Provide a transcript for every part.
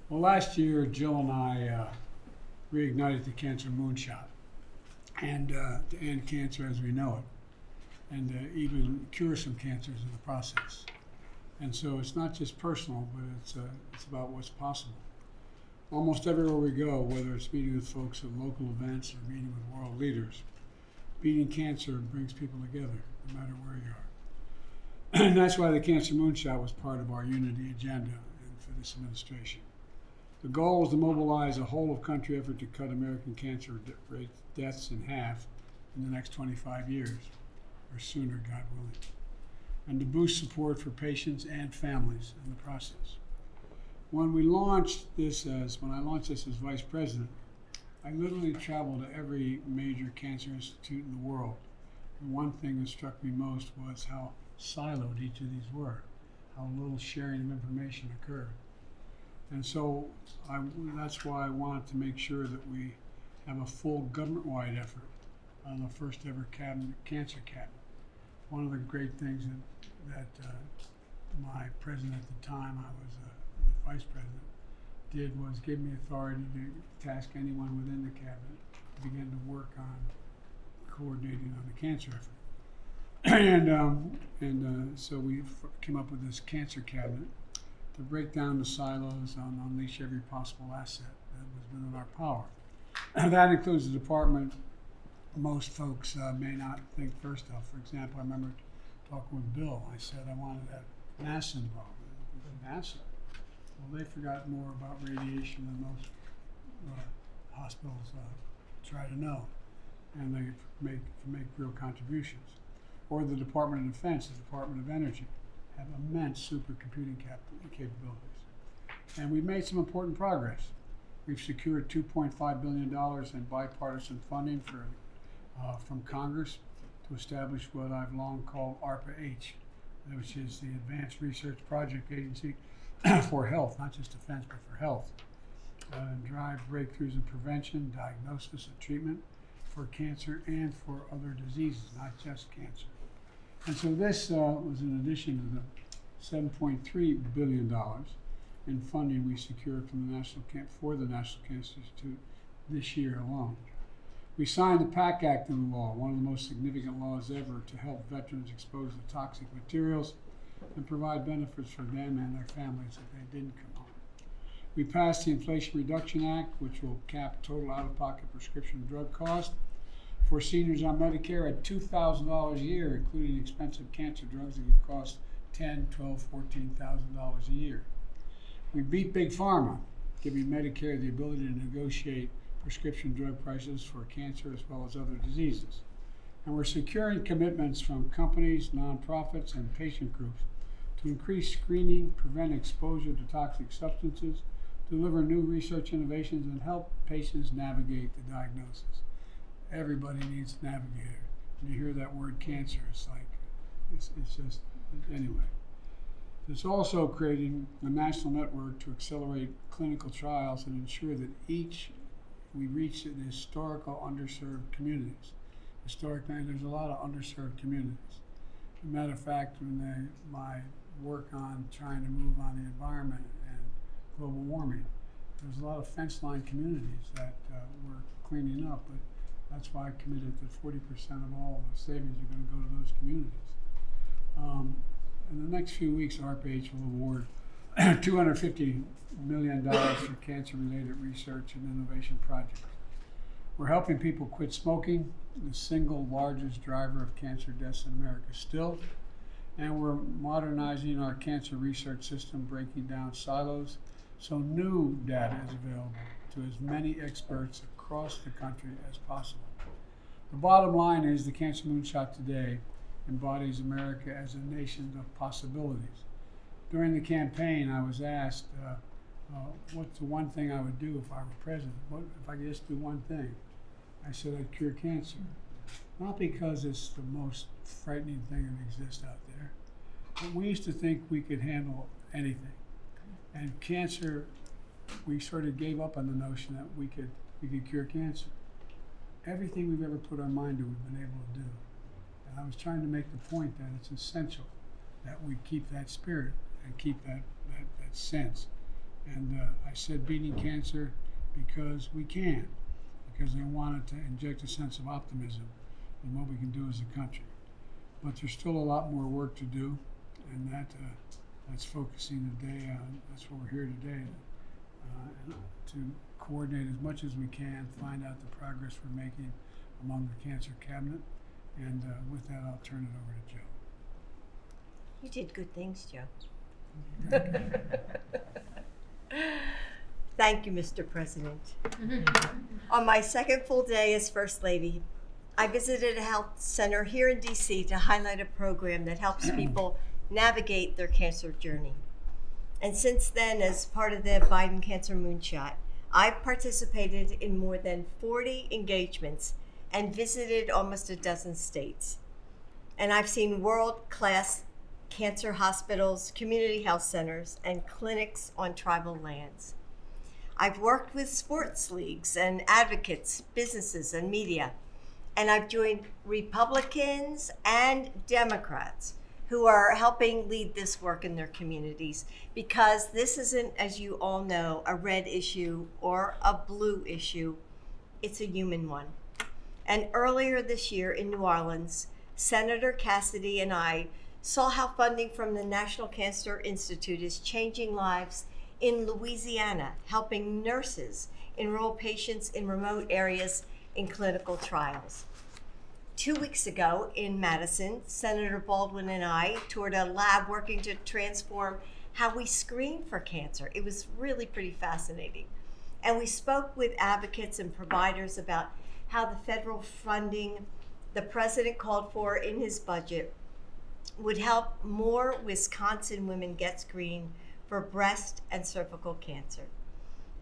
Well, last year, Jill and I reignited the Cancer Moonshot and to end cancer as we know it, and even cure some cancers in the process. And so it's not just personal, but it's about what's possible. Almost everywhere we go, whether it's meeting with folks at local events or meeting with world leaders, beating cancer brings people together, no matter where you are. And that's why the Cancer Moonshot was part of our unity agenda and for this administration. The goal was to mobilize a whole-of-country effort to cut American cancer rate deaths in half in the next 25 years, or sooner, God willing, and to boost support for patients and families in the process. When I launched this as vice president, I literally traveled to every major cancer institute in the world. And one thing that struck me most was how siloed each of these were, how little sharing of information occurred. And so that's why I wanted to make sure that we have a full government-wide effort on the first ever cancer cabinet. One of the great things that my president at the time, I was the vice president, did was give me authority to task anyone within the cabinet to begin to work on coordinating on the cancer effort. So we came up with this cancer cabinet to break down the silos and unleash every possible asset that was within our power. That includes the department most folks may not think first of. For example, I remember talking with Bill. I said I wanted to have NASA involved. NASA? Well, they forgot more about radiation than most hospitals try to know, and they make real contributions. Or the Department of Defense, the Department of Energy, have immense supercomputing capabilities. And we've made some important progress. We've secured $2.5 billion in bipartisan funding from Congress to establish what I've long called ARPA-H, which is the Advanced Research Project Agency for health, not just defense, but for health, and drive breakthroughs in prevention, diagnosis, and treatment for cancer and for other diseases, not just cancer. And so this was in addition to the $7.3 billion in funding we secured from the National Cancer Institute this year alone. We signed the PACT Act into law, one of the most significant laws ever to help veterans exposed to toxic materials and provide benefits for them and their families if they didn't come on. We passed the Inflation Reduction Act, which will cap total out-of-pocket prescription drug costs for seniors on Medicare at $2,000 a year, including expensive cancer drugs that could cost $10,000, $12,000, $14,000 a year. We beat Big Pharma, giving Medicare the ability to negotiate prescription drug prices for cancer as well as other diseases. And we're securing commitments from companies, nonprofits, and patient groups to increase screening, prevent exposure to toxic substances, deliver new research innovations, and help patients navigate the diagnosis. Everybody needs a navigator. When you hear that word cancer, it's like, it's just, anyway. It's also creating a national network to accelerate clinical trials and ensure that we reach the historical underserved communities. Historically, there's a lot of underserved communities. As a matter of fact, my work on trying to move on the environment and global warming, there's a lot of fence line communities that we're cleaning up, but that's why I committed that 40% of all the savings are going to go to those communities. In the next few weeks, ARPA-H will award $250 million for cancer-related research and innovation projects. We're helping people quit smoking, the single largest driver of cancer deaths in America still, and we're modernizing our cancer research system, breaking down silos so new data is available to as many experts across the country as possible. The bottom line is the Cancer Moonshot today embodies America as a nation of possibilities. During the campaign, I was asked, what's the one thing I would do if I were president? What if I could just do one thing? I said I'd cure cancer. Not because it's the most frightening thing that exists out there, but we used to think we could handle anything. And cancer, we sort of gave up on the notion that we could cure cancer. Everything we've ever put our mind to, we've been able to do. And I was trying to make the point that it's essential that we keep that spirit and keep that sense And I said beating cancer because we can, because they wanted to inject a sense of optimism in what we can do as a country. But there's still a lot more work to do, and that's focusing today on, that's what we're here today, to coordinate as much as we can, find out the progress we're making among the cancer cabinet, and with that I'll turn it over to Joe. You did good things, Joe. Thank you, Mr. President. On my second full day as First Lady, I visited a health center here in DC to highlight a program that helps people navigate their cancer journey. And since then, as part of the Biden Cancer Moonshot, I've participated in more than 40 engagements and visited almost a dozen states. And I've seen world-class cancer hospitals, community health centers, and clinics on tribal lands. I've worked with sports leagues and advocates, businesses, and media. And I've joined Republicans and Democrats who are helping lead this work in their communities, because this isn't, as you all know, a red issue or a blue issue. It's a human one. And earlier this year in New Orleans, Senator Cassidy and I saw how funding from the National Cancer Institute is changing lives in Louisiana, helping nurses enroll patients in remote areas in clinical trials. 2 weeks ago in Madison, Senator Baldwin and I toured a lab working to transform how we screen for cancer. It was really pretty fascinating. And we spoke with advocates and providers about how the federal funding the president called for in his budget would help more Wisconsin women get screened for breast and cervical cancer.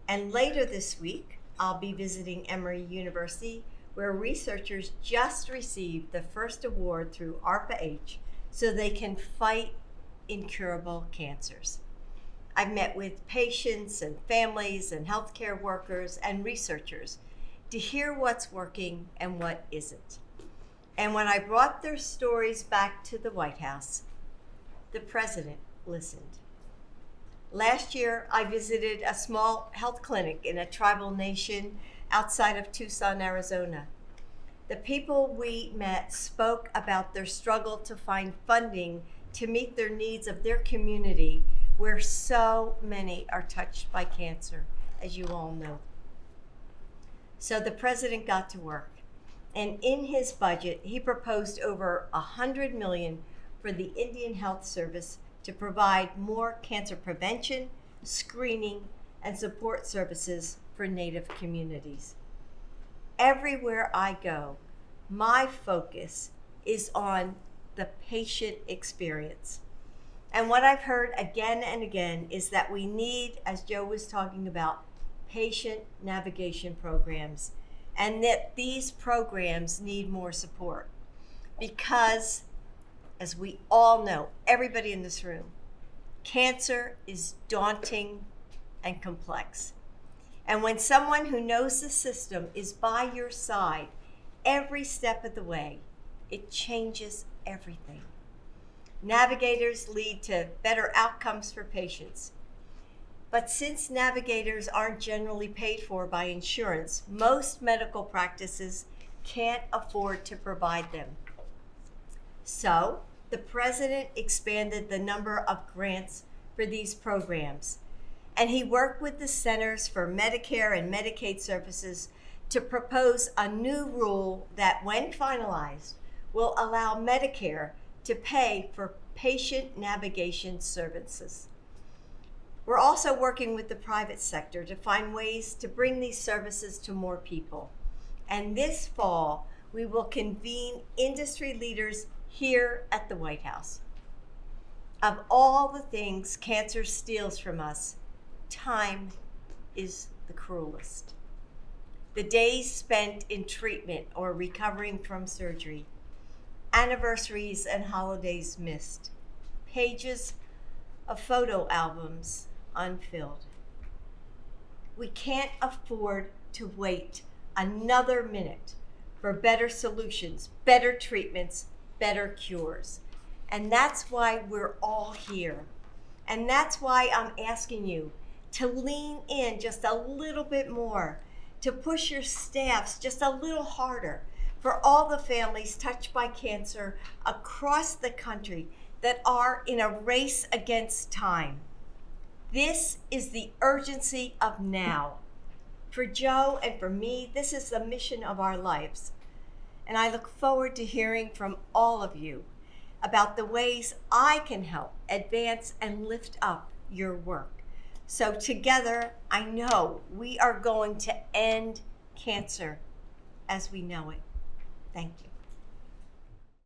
And later this week, I'll be visiting Emory University, where researchers just received the first award through ARPA-H so they can fight incurable cancers. I've met with patients and families and healthcare workers and researchers to hear what's working and what isn't. And when I brought their stories back to the White House, the president listened. Last year, I visited a small health clinic in a tribal nation outside of Tucson, Arizona. The people we met spoke about their struggle to find funding to meet their needs of their community, where so many are touched by cancer, as you all know. So the president got to work, and in his budget, he proposed over $100 million for the Indian Health Service to provide more cancer prevention, screening, and support services for Native communities. Everywhere I go, my focus is on the patient experience. And what I've heard again and again is that we need, as Joe was talking about, patient navigation programs, and that these programs need more support. Because, as we all know, everybody in this room, cancer is daunting and complex. And when someone who knows the system is by your side every step of the way, it changes everything. Navigators lead to better outcomes for patients. But since navigators aren't generally paid for by insurance, most medical practices can't afford to provide them. So, the president expanded the number of grants for these programs, and he worked with the Centers for Medicare and Medicaid Services to propose a new rule that, when finalized, will allow Medicare to pay for patient navigation services. We're also working with the private sector to find ways to bring these services to more people. And this fall, we will convene industry leaders here at the White House. Of all the things cancer steals from us, time is the cruelest. The days spent in treatment or recovering from surgery, anniversaries and holidays missed, pages of photo albums unfilled. We can't afford to wait another minute for better solutions, better treatments, better cures. And that's why we're all here. And that's why I'm asking you to lean in just a little bit more, to push your staffs just a little harder for all the families touched by cancer across the country that are in a race against time. This is the urgency of now. For Joe and for me, this is the mission of our lives. And I look forward to hearing from all of you about the ways I can help advance and lift up your work. So together, I know we are going to end cancer as we know it. Thank you.